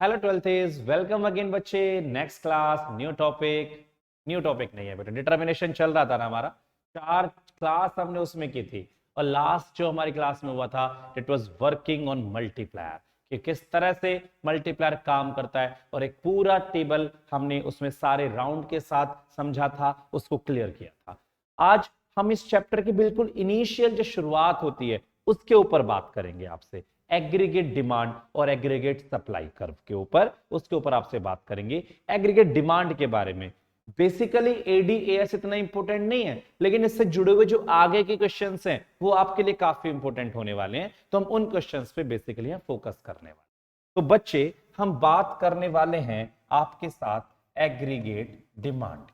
Hello ट्वेल्थीज, welcome again बच्चे। Next class, new topic नहीं है बेटा, डिटर्मिनेशन चल रहा था ना हमारा। 4 क्लास हमने उसमें की थी और लास्ट जो हमारी क्लास में हुआ था it was working on multiplier, कि किस तरह से मल्टीप्लायर काम करता है, और एक पूरा टेबल हमने उसमें सारे राउंड के साथ समझा था, उसको क्लियर किया था। आज हम इस चैप्टर की बिल्कुल इनिशियल जो शुरुआत होती है उसके ऊपर बात करेंगे आपसे। एग्रीगेट डिमांड और एग्रीगेट सप्लाई कर्व के ऊपर, उसके ऊपर आपसे बात करेंगे एग्रीगेट डिमांड के बारे में। बेसिकली एडीएएस इतना इंपॉर्टेंट नहीं है, लेकिन इससे जुड़े हुए जो आगे के क्वेश्चंस हैं वो आपके लिए काफी इंपॉर्टेंट होने वाले हैं, तो हम उन क्वेश्चंस पे बेसिकली फोकस करने वाले। तो बच्चे, हम बात करने वाले हैं आपके साथ एग्रीगेट डिमांड।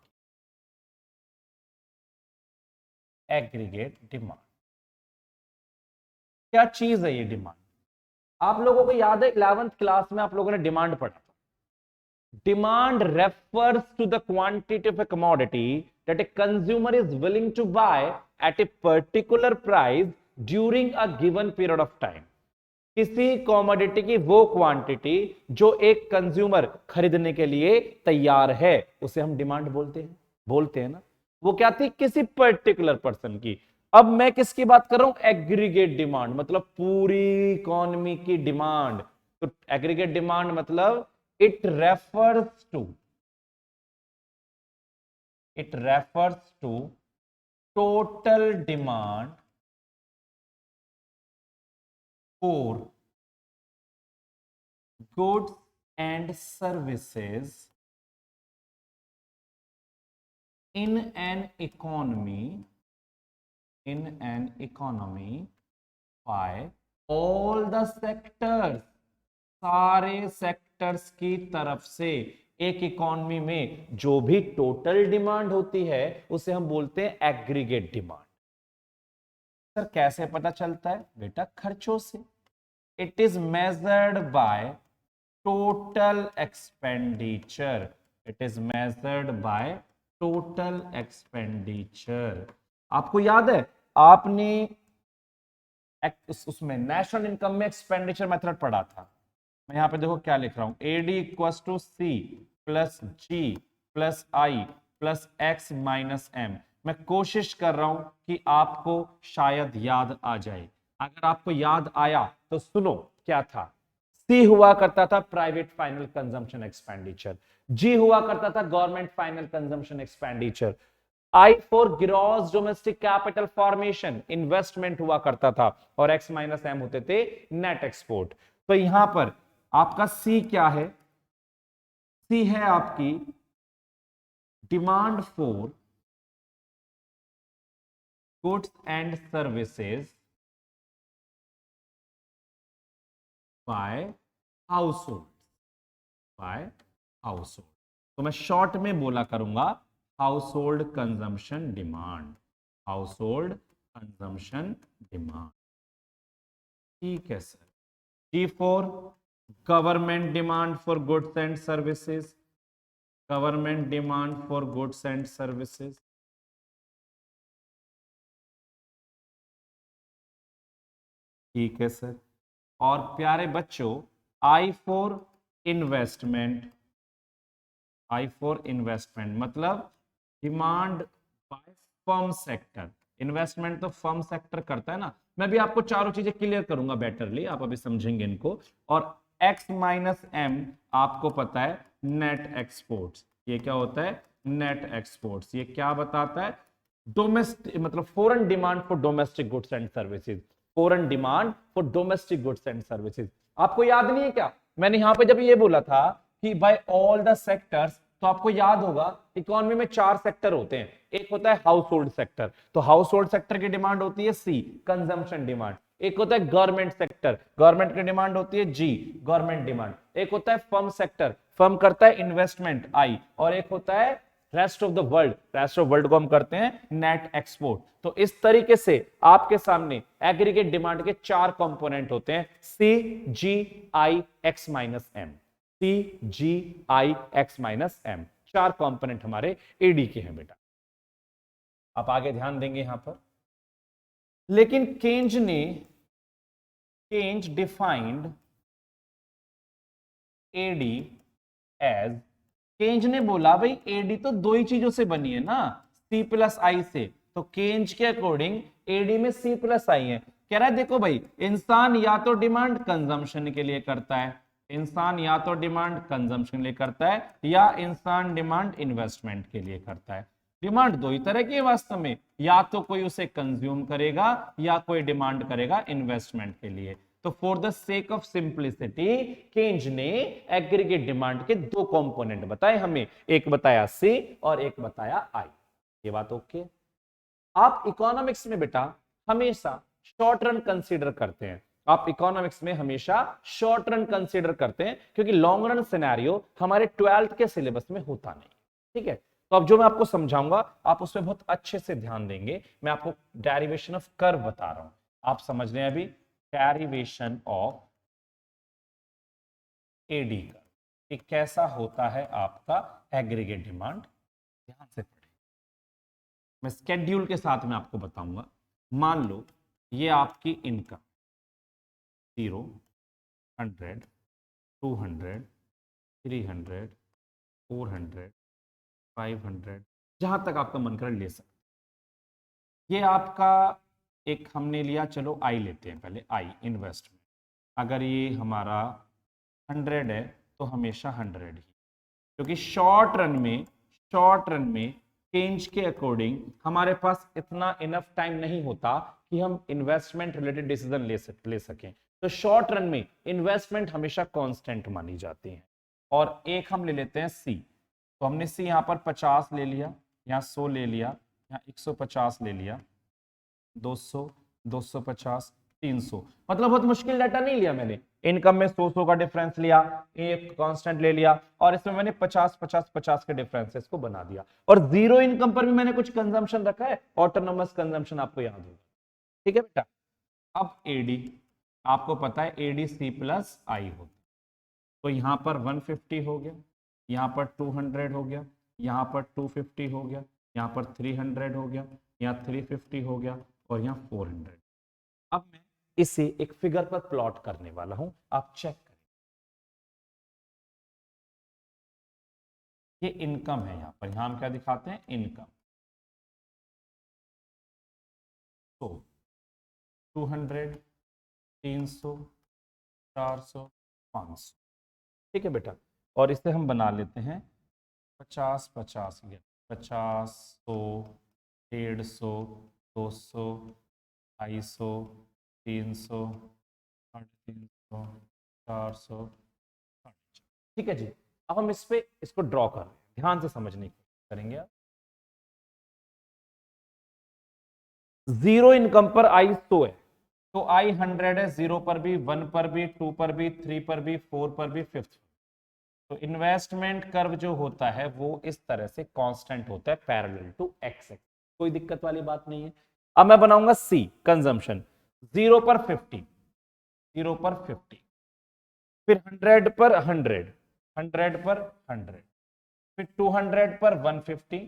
एग्रीगेट डिमांड क्या चीज है? ये डिमांड आप लोगों को याद है 11th क्लास में आप लोगों ने डिमांड पढ़ा था। Demand refers to the quantity of a commodity that a consumer is willing to buy at a particular price during a given period of time। किसी कॉमोडिटी की वो क्वांटिटी जो एक कंज्यूमर खरीदने के लिए तैयार है उसे हम डिमांड बोलते हैं ना। वो क्या थी? किसी पर्टिकुलर पर्सन की। अब मैं किसकी बात कर रहा हूं? एग्रीगेट डिमांड, मतलब पूरी इकोनॉमी की डिमांड। तो एग्रीगेट डिमांड मतलब it refers to it refers to total demand for goods and services in an economy by all the sectors, सारे सेक्टर्स की तरफ से। एक इकोनॉमी में जो भी टोटल डिमांड होती है उसे हम बोलते हैं एग्रीगेट डिमांड। सर कैसे पता चलता है? बेटा खर्चों से। It is measured by total expenditure. It is measured by total expenditure. आपको याद है आपने उसमें नेशनल इनकम में एक्सपेंडिचर मेथड पढ़ा था। मैं यहां पे देखो क्या लिख रहा हूं, AD equals to C plus G plus I plus X minus M. मैं कोशिश कर रहा हूं कि आपको शायद याद आ जाए। अगर आपको याद आया तो सुनो क्या था। सी हुआ करता था प्राइवेट फाइनल कंजम्पशन एक्सपेंडिचर, जी हुआ करता था government final consumption expenditure, I for gross domestic capital formation investment हुआ करता था, और एक्स माइनस एम होते थे नेट एक्सपोर्ट। तो यहां पर आपका सी क्या है? सी है आपकी demand for goods and services by house by household. तो मैं शॉर्ट में बोला करूंगा household consumption demand. Household consumption demand. ठीक है sir. G for government demand for goods and services. Government demand for goods and services. ठीक है sir. और प्यारे बच्चों, I for investment. I for investment मतलब demand by firm sector. Investment तो firm sector करता है ना। मैं भी आपको चारों चीजें क्लियर करूंगा बेटरली, आप अभी समझेंगे इनको। और एक्स माइनस एम आपको पता है नेट एक्सपोर्ट्स। ये क्या होता है? Net exports. ये क्या बताता है? डोमेस्टिक मतलब foreign demand for domestic goods and services. Foreign demand for domestic goods and services. आपको याद नहीं है क्या मैंने यहां पे जब ये बोला था कि बाय ऑल द सेक्टर्स, तो आपको याद होगा इकोनॉमी में 4 सेक्टर होते हैं। एक होता है हाउस होल्ड सेक्टर, तो हाउस होल्ड सेक्टर की डिमांड होती है सी, कंजम्पशन डिमांड। एक होता है गवर्नमेंट सेक्टर, गवर्नमेंट की डिमांड होती है जी, गवर्नमेंट डिमांड। एक होता है फर्म सेक्टर, फर्म करता है इन्वेस्टमेंट आई। और एक होता है rest of the world, rest of world को हम करते हैं नेट एक्सपोर्ट। तो इस तरीके से आपके सामने एग्रीगेट डिमांड के 4 कंपोनेंट होते हैं, सी जी आई एक्स माइनस एम। सी जी आई एक्स माइनस एम, 4 कंपोनेंट हमारे एडी के हैं बेटा। आप आगे ध्यान देंगे यहां पर। लेकिन केंज डिफाइंड एडी एज, केंज ने बोला भाई एडी तो दो ही चीजों से बनी है ना, सी प्लस आई से, तो केंज के अकॉर्डिंग एडी में सी प्लस आई है। कह रहा है देखो भाई, इंसान या तो डिमांड कंजम्पशन के लिए करता है, इंसान या तो डिमांड कंजम्पशन के लिए करता है, या इंसान डिमांड इन्वेस्टमेंट के लिए करता है। डिमांड दो ही तरह की है वास्तव में, या तो कोई उसे कंज्यूम करेगा या कोई डिमांड करेगा इन्वेस्टमेंट के लिए। तो for the sake of simplicity Keynes ने एग्रीगेट डिमांड के दो कंपोनेंट बताए हमें, एक बताया सी और एक बताया आई। ये बात ओके। आप इकोनॉमिक्स में बेटा हमेशा शॉर्ट रन कंसीडर करते हैं, आप इकोनॉमिक्स में हमेशा शॉर्ट रन कंसीडर करते हैं, क्योंकि लॉन्ग रन सिनेरियो हमारे 12th के सिलेबस में होता नहीं। ठीक है, तो अब जो मैं आपको समझाऊंगा आप उसमें बहुत अच्छे से ध्यान देंगे। मैं आपको डेरिवेशन ऑफ कर्व बता रहा हूं, आप समझ रहे हैं अभी, डेरिवेशन ऑफ एडी कर्व कैसा होता है आपका एग्रीगेट डिमांड, ध्यान से पढ़े। मैं स्केड्यूल के साथ में आपको बताऊंगा। मान लो ये आपकी इनकम 0, 100, 200, 300, 400, 500, जहां तक आपका मन करे ले सकते। ये आपका एक हमने लिया, चलो आई लेते हैं पहले, आई इन्वेस्टमेंट। अगर ये हमारा 100 है तो हमेशा 100 ही, क्योंकि शॉर्ट रन में केंज के अकॉर्डिंग हमारे पास इतना इनफ टाइम नहीं होता कि हम इन्वेस्टमेंट रिलेटेड डिसीजन ले सकें। तो शॉर्ट रन में इन्वेस्टमेंट हमेशा कांस्टेंट मानी जाती है। और एक हम ले लेते हैं सी, तो हमने सी यहाँ पर 50 ले लिया, यहाँ 100 ले लिया, यहाँ 150 ले लिया, 200, 250, 300, मतलब बहुत मुश्किल डाटा नहीं लिया मैंने। इनकम में 100 का डिफरेंस लिया, एक कांस्टेंट ले लिया, और इसमें मैंने 50 के डिफरेंसेस को बना दिया। और जीरो इनकम पर भी मैंने कुछ कंजम्पशन रखा है, ऑटोनोमस कंजम्पशन, आपको याद होगा। ठीक है बेटा। अब एडी, आपको पता है एडी सी प्लस आई होता, तो यहां पर 150 हो गया, यहां पर 200 हो गया, यहां पर 250 हो गया, यहां पर 300 हो गया, यहाँ 350 हो गया, और यहाँ 400। अब मैं इसे एक फिगर पर प्लॉट करने वाला हूं, आप चेक करें। ये इनकम है, यहां पर, यहां हम क्या दिखाते हैं, इनकम। तो 200, 300, 400, 500, ठीक है बेटा। और इसे हम बना लेते हैं 50, 50, 50, 100, 150, 200, 250, 300, 350, 400, ठीक है जी। अब हम इस पे इसको ड्रॉ कर रहे हैं, ध्यान से समझने की कोशिश करेंगे आप। जीरो इनकम पर आई 100 है, तो आई 100 है, 0 पर भी, 1 पर भी, 2 पर भी, 3 पर भी, 4 पर भी, 5th। तो इन्वेस्टमेंट कर्व जो होता है वो इस तरह से कांस्टेंट होता है, पैरेलल टू एक्स एक्स, कोई दिक्कत वाली बात नहीं है। अब मैं बनाऊंगा सी कंजम्पशन, 0 पर 50, 0 पर 50, फिर 100 पर 100, 100 पर 100, फिर 200 पर 150,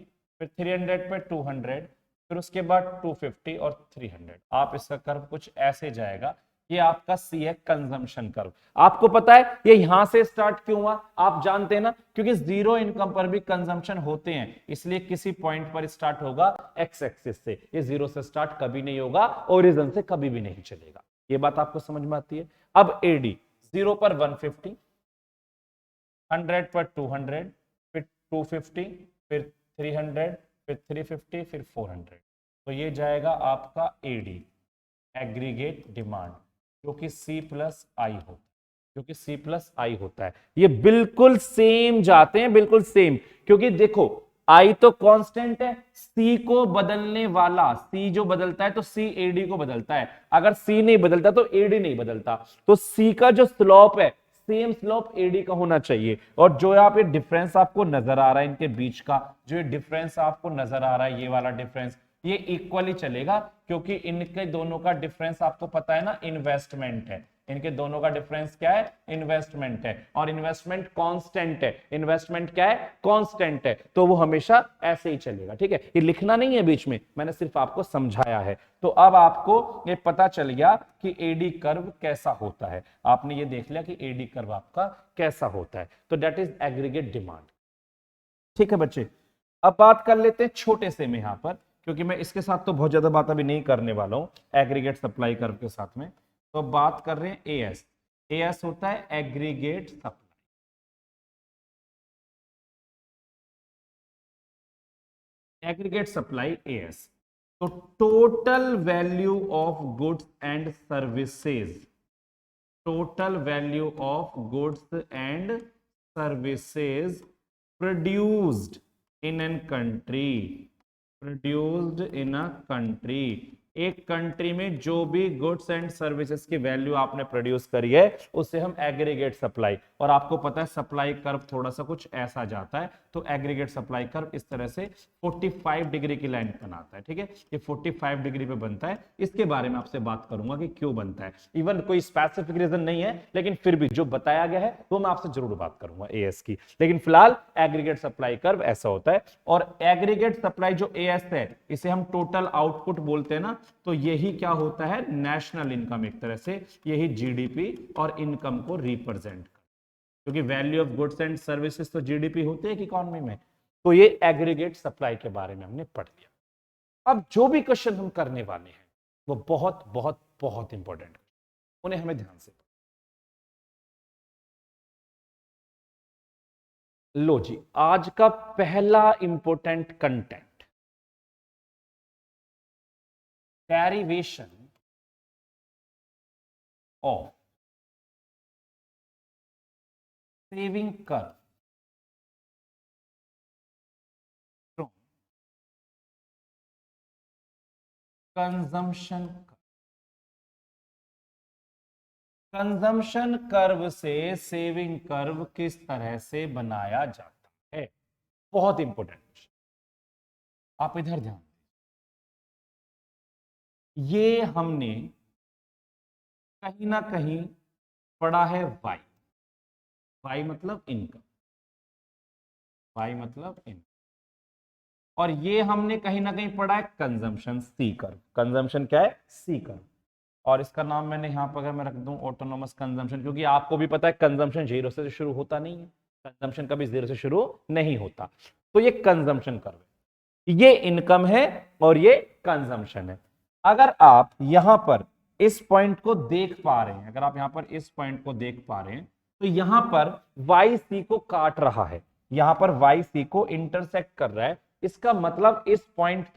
फिर 300 पर 200, फिर उसके बाद 250 और 300। आप इसका कर्व कुछ ऐसे जाएगा। ये आपका सी है कंजम्पशन कर्व। आपको पता है ये यहां से स्टार्ट क्यों हुआ, आप जानते हैं ना, क्योंकि जीरो इनकम पर भी कंजम्पशन होते हैं, इसलिए किसी पॉइंट पर स्टार्ट होगा एक्स एक्सिस से। ये जीरो से स्टार्ट कभी नहीं होगा, ओरिजिन से कभी भी नहीं चलेगा। ये बात आपको समझ में आती है। अब एडी 0 पर 150, 100 पर 200, फिर 250, फिर 300, फिर 350, फिर 400। तो ये जाएगा आपका एडी एग्रीगेट डिमांड, जो कि सी प्लस आई होता है, जो कि सी प्लस आई होता है। ये बिल्कुल सेम जाते हैं, बिल्कुल सेम, क्योंकि देखो आई तो कांस्टेंट है, सी को बदलने वाला, सी जो बदलता है तो सी एडी को बदलता है, अगर सी नहीं बदलता तो एडी नहीं बदलता। तो सी का जो स्लोप है सेम स्लोप एडी का होना चाहिए। और जो यहाँ पे डिफरेंस आपको नजर आ रहा है इनके बीच का, जो डिफरेंस आपको नजर आ रहा है, ये वाला डिफरेंस, ये इक्वली चलेगा, क्योंकि इनके दोनों का डिफरेंस आपको पता है ना, इन्वेस्टमेंट है। इनके दोनों का डिफरेंस क्या है? इन्वेस्टमेंट है, और इन्वेस्टमेंट कांस्टेंट है। इन्वेस्टमेंट क्या है? कांस्टेंट है, तो वो हमेशा ऐसे ही चलेगा। ठीक है, ये लिखना नहीं है बीच में, मैंने सिर्फ आपको समझाया है। तो अब आपको ये पता चल गया कि एडी कर्व कैसा होता है। आपने ये देख लिया कि एडी कर्व आपका कैसा होता है। तो दैट इज एग्रीगेट डिमांड। ठीक है बच्चे, अब बात कर लेते हैं छोटे से में यहां पर, क्योंकि मैं इसके साथ तो बहुत ज्यादा बात अभी नहीं करने वाला हूं एग्रीगेट सप्लाई कर्व के साथ में। तो बात कर रहे हैं एएस। एएस होता है aggregate supply. Aggregate supply AS. तो total value of goods and services, total value of goods and services produced in a country, produced in a country, एक कंट्री में जो भी गुड्स एंड सर्विसेज की वैल्यू आपने प्रोड्यूस करी है उसे हम एग्रीगेट सप्लाई, और आपको पता है सप्लाई कर्व थोड़ा सा कुछ ऐसा जाता है, तो एग्रीगेट सप्लाई कर्व इस तरह से 45 डिग्री की लाइन बनाता है। ठीक है, ये 45 डिग्री पे बनता है। इसके बारे में आपसे बात करूंगा कि क्यों बनता है। इवन कोई स्पेसिफिक रीजन नहीं है, लेकिन फिर भी जो बताया गया है वो मैं आपसे जरूर बात करूंगा एएस की। लेकिन फिलहाल एग्रीगेट सप्लाई कर्व ऐसा होता है, और एग्रीगेट सप्लाई जो एएस है इसे हम टोटल आउटपुट बोलते हैं ना, तो यही क्या होता है? नेशनल इनकम, एक तरह से यही जीडीपी और इनकम को रिप्रेजेंट, क्योंकि value of goods and services तो जीडीपी होते हैं इकोनॉमी में। तो ये एग्रीगेट सप्लाई के बारे में हमने पढ़ लिया। अब जो भी क्वेश्चन हम करने वाले हैं वो बहुत बहुत बहुत इंपॉर्टेंट, उन्हें हमें ध्यान से। लो जी, आज का पहला important content, derivation of saving curve from consumption. Consumption curve से सेविंग कर्व किस तरह से बनाया जाता है? बहुत इंपॉर्टेंट क्वेश्चन, आप इधर ध्यान। ये हमने कहीं ना कहीं पढ़ा है वाई। वाई मतलब इनकम, वाई मतलब इनकम। और ये हमने कहीं ना कहीं पढ़ा है कंजम्पशन सी कर्व। कंजम्पशन क्या है? C curve. और इसका नाम मैंने यहां पर अगर मैं रख दूं ऑटोनोमस कंजम्पशन, क्योंकि आपको भी पता है कंजम्पशन जीरो से शुरू होता नहीं है, कंजम्पशन कभी जीरो से शुरू नहीं होता। तो ये कंजम्पशन कर्व है, ये इनकम है और ये कंजम्पशन है। अगर आप यहां पर इस पॉइंट को देख पा रहे हैं, अगर आप यहां पर इस पॉइंट को देख पा रहे हैं, तो यहां पर वाई सी को काट रहा है, यहां पर वाई सी को इंटरसेक्ट कर रहा है। इसका मतलब इस पॉइंट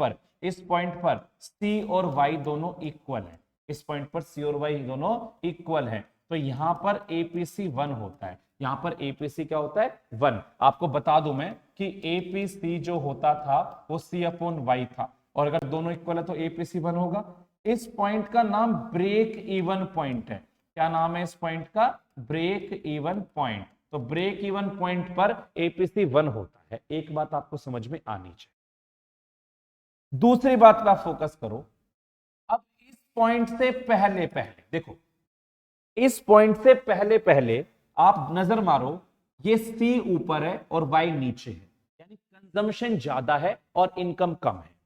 पर सी और वाई दोनों इक्वल है। इस पॉइंट पर सी और वाई दोनों इक्वल है, तो यहां पर एपीसी 1 होता है। यहां पर एपीसी क्या होता है? 1। आपको बता दूं मैं कि एपीसी जो होता था वो सी अपॉन वाई था, और अगर दोनों इक्वल है तो एपीसी 1 होगा। इस पॉइंट का नाम ब्रेक इवन पॉइंट है। क्या नाम है इस पॉइंट का? Break even point. तो ब्रेक इवन पॉइंट पर एपीसी 1 होता है। एक बात आपको समझ में आनी चाहिए। दूसरी बात पर आप फोकस करो। अब इस पॉइंट से पहले पहले देखो, इस पॉइंट से पहले पहले आप नजर मारो, ये सी ऊपर है और वाई नीचे है, यानी कंजम्पशन ज्यादा है और इनकम कम है।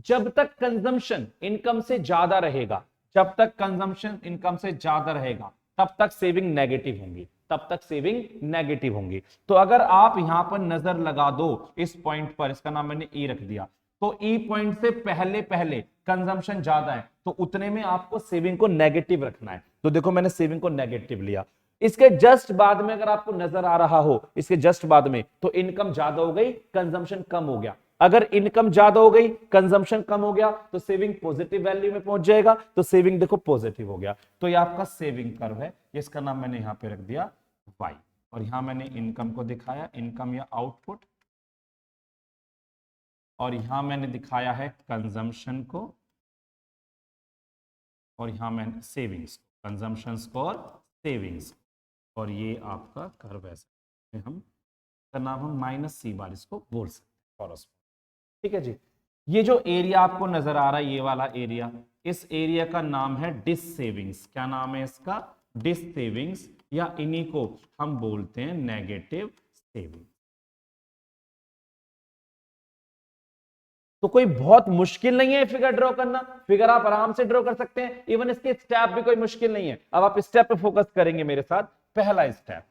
जब तक कंजम्पशन इनकम से ज्यादा रहेगा, जब तक कंजम्पशन इनकम से ज्यादा रहेगा, तब तक सेविंग नेगेटिव होंगी, तब तक सेविंग नेगेटिव होंगी। तो अगर आप यहां पर नजर लगा दो इस पॉइंट पर, इसका नाम मैंने ई रख दिया, तो ई पॉइंट से पहले पहले कंजम्पशन ज्यादा है, तो उतने में आपको सेविंग को नेगेटिव रखना है। तो देखो मैंने सेविंग को नेगेटिव लिया। इसके जस्ट बाद में अगर आपको नजर आ रहा हो, इसके जस्ट बाद में, तो इनकम ज्यादा हो गई, कंजम्पशन कम हो गया। अगर इनकम ज्यादा हो गई, कंजम्पशन कम हो गया, तो सेविंग पॉजिटिव वैल्यू में पहुंच जाएगा। तो सेविंग देखो पॉजिटिव हो गया, तो ये आपका सेविंग कर्व है। इसका नाम मैंने यहां पे रख दिया वाई, और यहां मैंने इनकम को दिखाया, इनकम या आउटपुट, और यहां मैंने दिखाया है कंजम्पशन को, और यहां मैंने सेविंग्स, कंजम्पशंस को और सेविंग्स, और ये आपका कर्व ऐसा हम का नाम हम -c बार इसको बोल सकते हैं। ठीक है जी। ये जो एरिया आपको नजर आ रहा है, ये वाला एरिया, इस एरिया का नाम है डिस सेविंग्स। क्या नाम है इसका? डिस सेविंग्स, या इन्हीं को हम बोलते हैं नेगेटिव सेविंग। तो कोई बहुत मुश्किल नहीं है फिगर ड्रॉ करना, फिगर आप आराम से ड्रॉ कर सकते हैं, इवन इसके स्टेप भी कोई मुश्किल नहीं है। अब आप स्टेप पे फोकस करेंगे मेरे साथ। पहला step,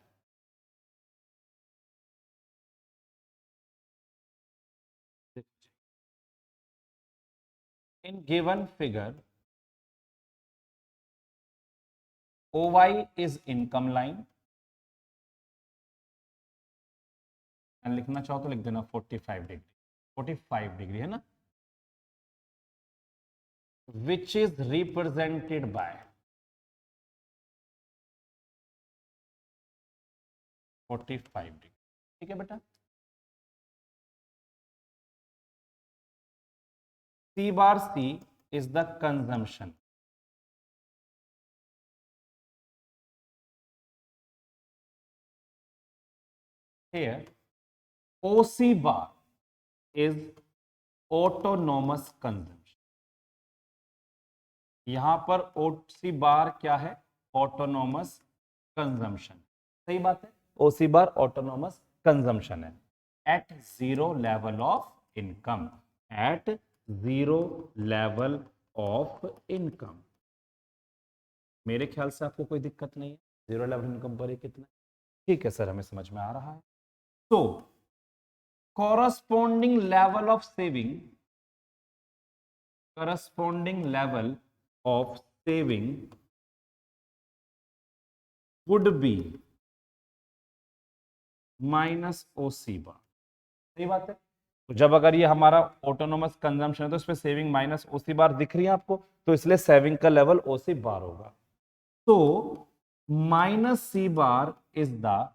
in given figure OY is income line, लिखना चाहो तो लिख देना 45 डिग्री, 45 डिग्री है ना, which is represented by 45 degree. ठीक है बेटा। C bar C is the consumption. Here OC bar is autonomous consumption. यहां पर OC bar क्या है? Autonomous consumption. सही बात है, OC bar autonomous consumption है at zero level of income. At zero level of income. मेरे ख्याल से आपको कोई दिक्कत नहीं है, जीरो लेवल इनकम पर ही कितना? ठीक है सर, हमें समझ में आ रहा है। तो corresponding level of saving, corresponding level of saving would be minus OC बार। सही बात है। तो जब अगर ये हमारा ऑटोनोमस कंजम्पशन है तो इसमें सेविंग माइनस OC बार दिख रही है आपको, तो इसलिए सेविंग का लेवल OC बार होगा। तो minus C bar is the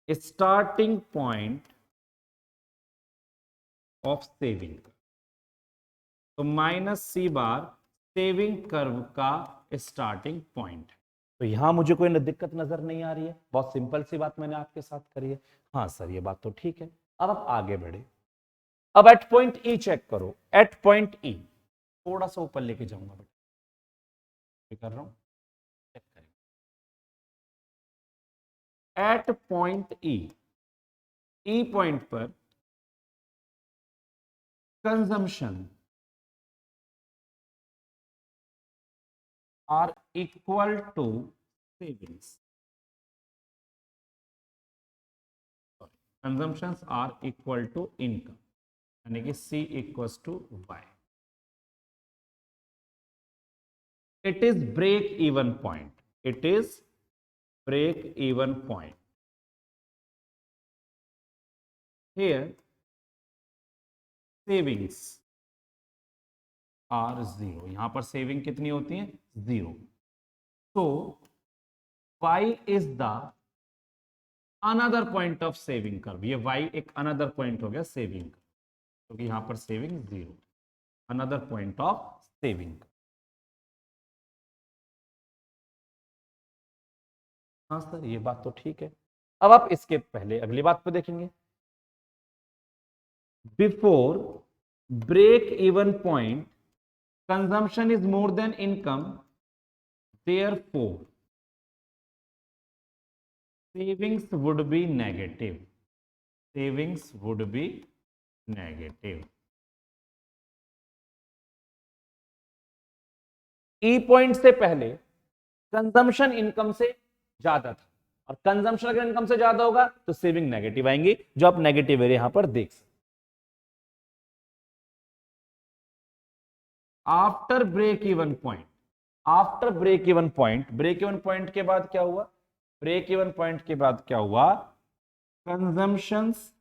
starting point of saving. तो माइनस C बार सेविंग कर्व का स्टार्टिंग पॉइंट है। तो यहां मुझे कोई दिक्कत नजर नहीं आ रही है, बहुत सिंपल सी बात मैंने आपके साथ करी है। हाँ सर ये बात तो ठीक है। अब आप आगे बढ़े। अब एट पॉइंट E चेक करो, एट पॉइंट E थोड़ा सा ऊपर लेके जाऊंगा बेटा, कर रहा हूं, चेक करें। एट पॉइंट E पॉइंट पर consumption are equal to savings. Consumptions are equal to income, यानी कि C equals to Y. It is break even point. It is break even point. Here savings are zero. यहां पर saving कितनी होती है? Zero. तो Y is the another point of saving curve. ये Y एक अनदर पॉइंट हो गया सेविंग, क्योंकि यहां पर saving zero, another point of saving. हाँ सर ये बात तो ठीक है। अब आप इसके पहले अगली बात पे देखेंगे। Before break even point consumption is more than income, therefore savings would be negative. Savings would be negative. E point से पहले कंजम्पशन इनकम से ज्यादा था, और कंजम्पशन अगर इनकम से ज्यादा होगा तो सेविंग नेगेटिव आएंगी, जो आप नेगेटिव एरिया यहां पर देख सकते। After break even point, after break even point, break even point के बाद क्या हुआ? ब्रेक इवन पॉइंट के बाद क्या हुआ? कंजम्पशंस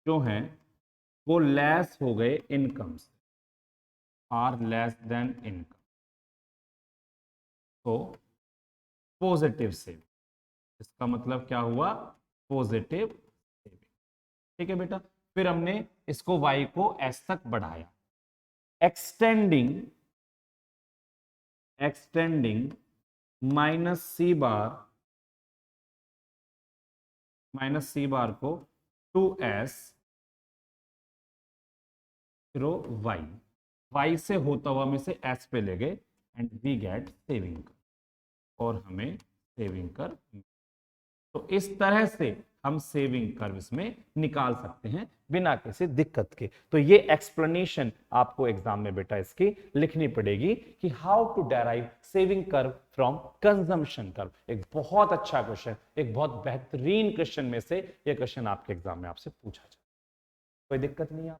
जो हैं वो लेस हो गए इनकम से, आर लेस देन इनकम। तो पॉजिटिव सेविंग, इसका मतलब क्या हुआ? Positive saving. ठीक है बेटा। फिर हमने इसको y को s तक बढ़ाया, एक्सटेंडिंग माइनस C बार को 2s y से होता हुआ हम इसे s पे ले गए एंड वी गेट सेविंग। और हमें सेविंग कर्व। तो इस तरह से हम सेविंग कर्व इसमें निकाल सकते हैं बिना किसी दिक्कत के। तो ये एक्सप्लेनेशन आपको एग्जाम में बेटा इसकी लिखनी पड़ेगी कि how to derive saving curve from consumption curve. एक बहुत अच्छा क्वेश्चन, एक बहुत बेहतरीन क्वेश्चन में से ये क्वेश्चन आपके एग्जाम में आपसे पूछा जाए। कोई दिक्कत नहीं है,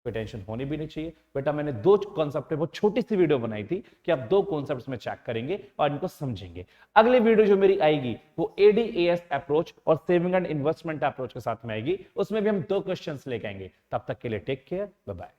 कोई टेंशन होनी भी नहीं चाहिए बेटा। मैंने दो कॉन्सेप्ट पे बहुत छोटी सी वीडियो बनाई थी कि आप दो कॉन्सेप्ट्स में चेक करेंगे और इनको समझेंगे। अगली वीडियो जो मेरी आएगी वो एडीएएस अप्रोच और सेविंग एंड इन्वेस्टमेंट अप्रोच के साथ में आएगी। उसमें भी हम दो क्वेश्चंस लेके आएंगे। तब तक के लिए टेक केयर, बाय बाय।